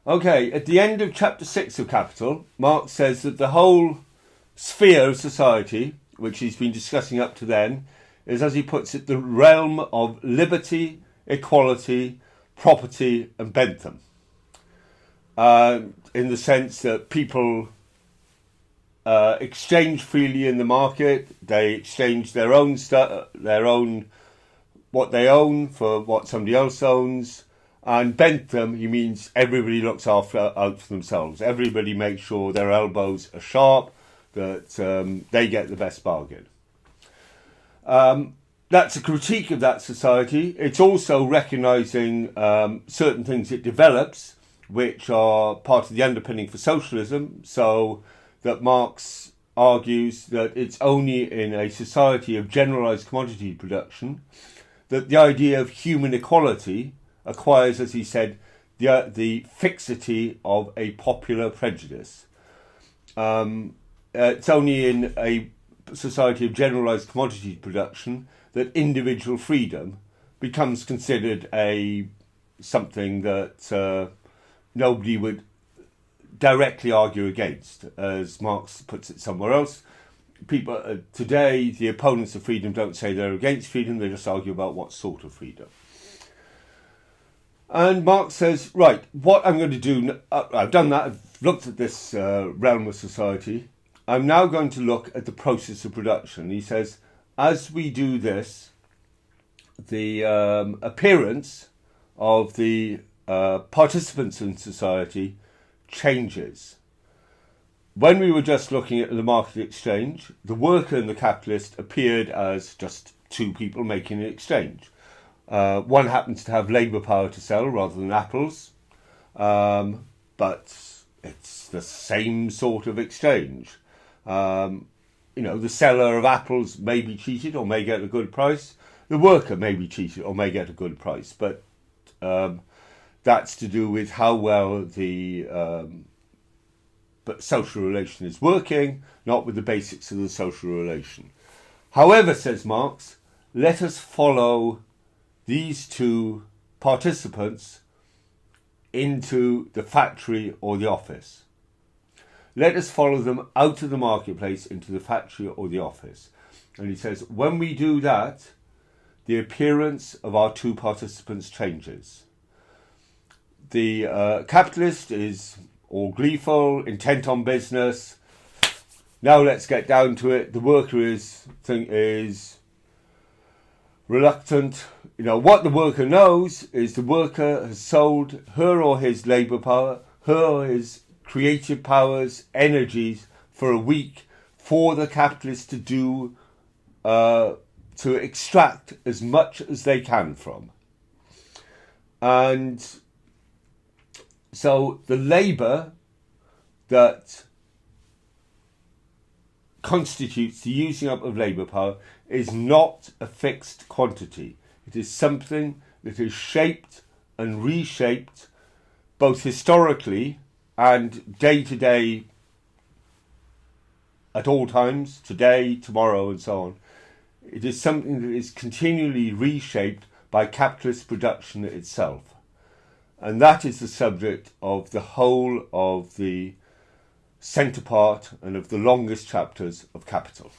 Okay, at the end of chapter 6 of Capital, Marx says that the whole sphere of society, which he's been discussing up to then, is, as he puts it, the realm of liberty, equality, property and Bentham. In the sense that people exchange freely in the market, they exchange their own stuff, what they own for what somebody else owns. And Bentham, he means everybody looks out for themselves. Everybody makes sure their elbows are sharp, that they get the best bargain. That's a critique of that society. It's also recognising certain things it develops, which are part of the underpinning for socialism. So that Marx argues that it's only in a society of generalised commodity production that the idea of human equality acquires, as he said, the fixity of a popular prejudice. It's only in a society of generalised commodity production that individual freedom becomes considered something that nobody would directly argue against, as Marx puts it somewhere else. People today, the opponents of freedom don't say they're against freedom, they just argue about what sort of freedom. And Marx says, right, what I'm going to do, I've done that, I've looked at this realm of society, I'm now going to look at the process of production. He says, as we do this, the appearance of the participants in society changes. When we were just looking at the market exchange, the worker and the capitalist appeared as just two people making an exchange. One happens to have labour power to sell rather than apples, but it's the same sort of exchange. The seller of apples may be cheated or may get a good price. The worker may be cheated or may get a good price, but that's to do with how well the social relation is working, not with the basics of the social relation. However, says Marx, let us follow these two participants into the factory or the office. Let us follow them out of the marketplace into the factory or the office. And he says, when we do that, the appearance of our two participants changes. The capitalist is all gleeful, intent on business. Now let's get down to it. The worker is reluctant. What the worker knows is the worker has sold her or his labour power, her or his creative powers, energies for a week for the capitalist to do, to extract as much as they can from. And so the labour that constitutes the using up of labour power is not a fixed quantity. It is something that is shaped and reshaped both historically and day to day at all times, today, tomorrow and so on. It is something that is continually reshaped by capitalist production itself. And that is the subject of the whole of the centre part and of the longest chapters of Capital.